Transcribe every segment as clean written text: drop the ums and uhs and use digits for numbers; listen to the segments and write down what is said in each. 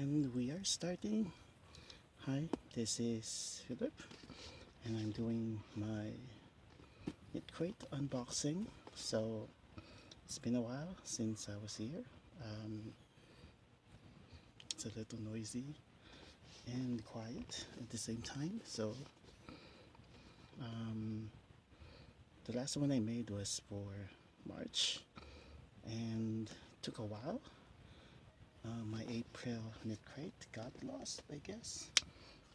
And we are starting. Hi, this is Philip, and I'm doing my KnitCrate unboxing. So it's been a while since I was here. It's a little noisy and quiet at the same time. So the last one I made was for March, and it took a while. My April KnitCrate got lost, I guess.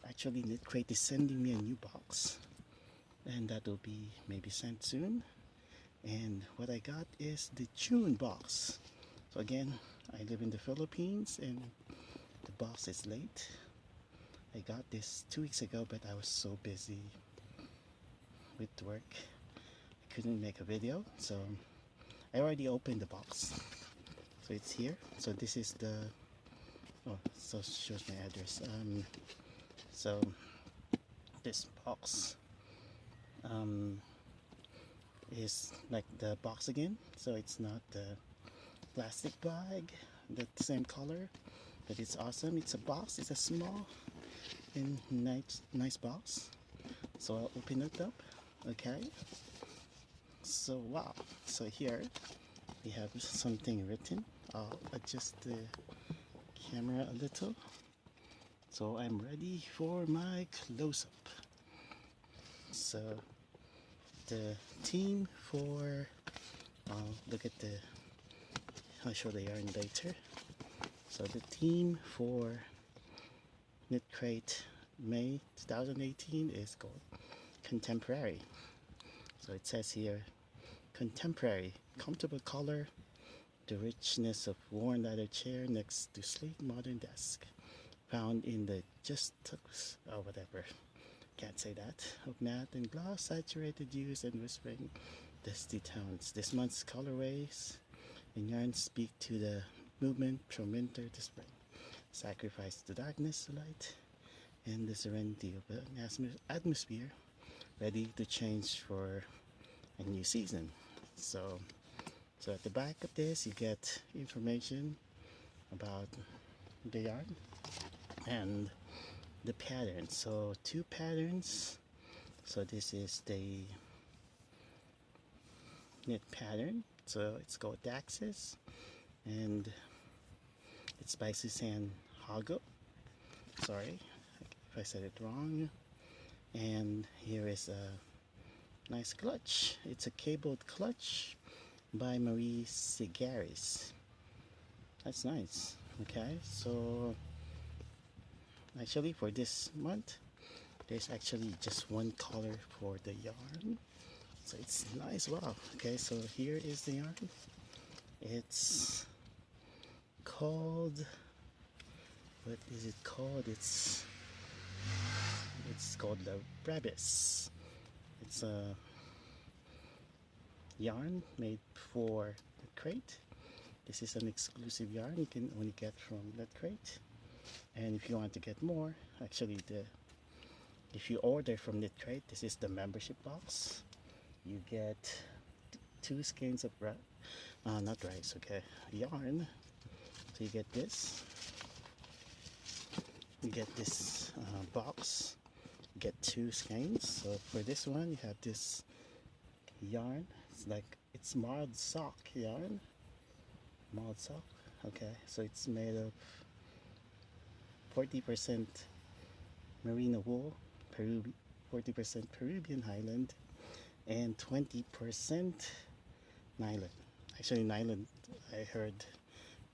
Actually, KnitCrate is sending me a new box, and that will be maybe sent soon. And what I got is the June box. So again, I live in the Philippines and the box is late. I got this 2 weeks ago, but I was so busy with work I couldn't make a video. So I already opened the box, so it's here. So this is the so it shows my address. So this box is like the box again, so it's not the plastic bag, the same color, but it's awesome. It's a box. It's a small and nice box. So I'll open it up. Okay, so wow, so here we have something written. I'll adjust the camera a little, so I'm ready for my close-up. So the theme for look at the I'll show the yarn later. So the theme for KnitCrate May 2018 is called Contemporary. So it says here, contemporary, comfortable color, the richness of worn leather chair next to sleek modern desk, found in the just tucks or whatever, can't say that, of matte and gloss, saturated hues and whispering dusty tones. This month's colorways and yarns speak to the movement from winter to spring, sacrifice to darkness to light, and the serenity of an atmosphere ready to change for a new season. So at the back of this you get information about the yarn and the pattern. So two patterns. So this is the knit pattern. So it's called Daxis, and it's by Suzanne Hago. Sorry if I said it wrong. And here is a nice clutch. It's a cabled clutch by Marie Sigaris. That's nice. Okay, so actually for this month there's actually just one color for the yarn, so it's nice. Wow. Okay, so here is the yarn. It's called, what is it called? It's called the Brabus. It's a yarn made for KnitCrate. This is an exclusive yarn you can only get from KnitCrate. And if you want to get more, actually if you order from KnitCrate, this is the membership box. You get 2 skeins of not rice, okay, yarn. So you get this. You get this box. You get 2 skeins. So for this one, you have this yarn. It's marled sock yarn. Marled sock. Okay, so it's made of 40% merino wool, 40% Peruvian highland, and 20% nylon. Actually, nylon, I heard,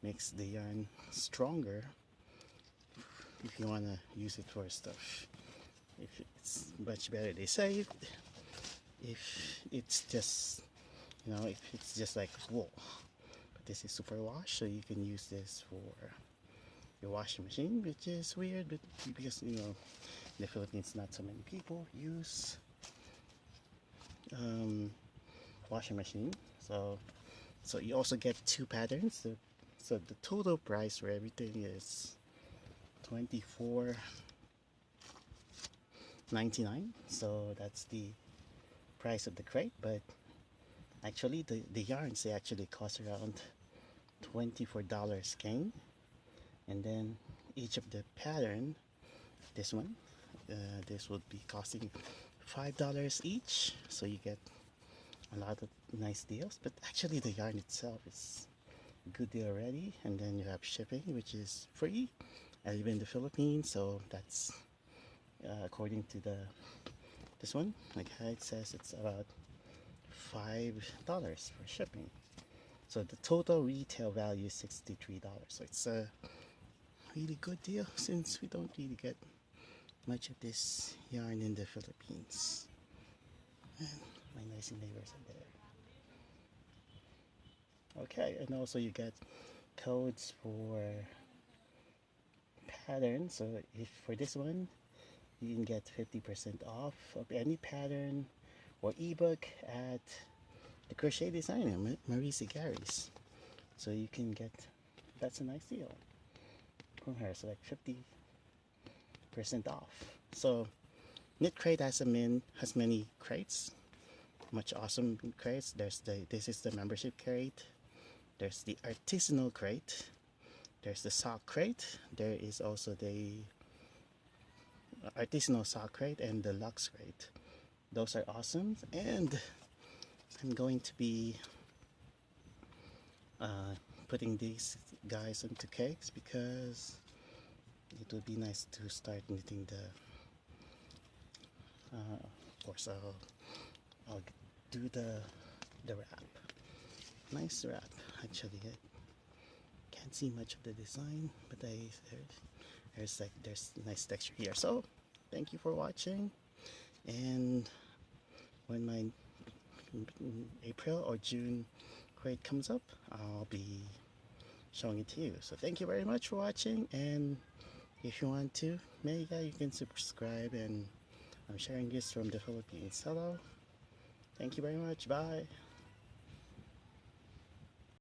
makes the yarn stronger if you want to use it for stuff. If it's much better, they say, if it's just, if it's just like wool. But this is superwash, so you can use this for your washing machine, which is weird, but because in the Philippines not so many people use washing machine. So you also get 2 patterns. So the total price for everything is $24.99. So that's the price of the crate, but actually the yarns, they actually cost around $24 skein. And then each of the pattern, this one, this would be costing $5 each, so you get a lot of nice deals. But actually the yarn itself is a good deal already, and then you have shipping, which is free. I live in the Philippines, so that's according to this one, like how it says, it's about $5 for shipping. So the total retail value is $63. So it's a really good deal since we don't really get much of this yarn in the Philippines. And my nice neighbors are there. Okay, and also you get codes for patterns. So if for this one, you can get 50% off of any pattern or ebook at the crochet designer Marisa Gary's. So you can get, that's a nice deal from her. So like 50% off. So KnitCrate has many crates, much awesome crates. This is the membership crate. There's the artisanal crate. There's the sock crate. There is also the artisanal sock crate and the luxe crate. Those are awesome, and I'm going to be putting these guys into cakes because it would be nice to start knitting the of course I'll do the wrap. Nice wrap actually. I can't see much of the design, but there's nice texture here. So thank you for watching, and when my April or June crate comes up, I'll be showing it to you. So thank you very much for watching, and if you want to, maybe you can subscribe, and I'm sharing this from the Philippines. Hello, thank you very much, bye.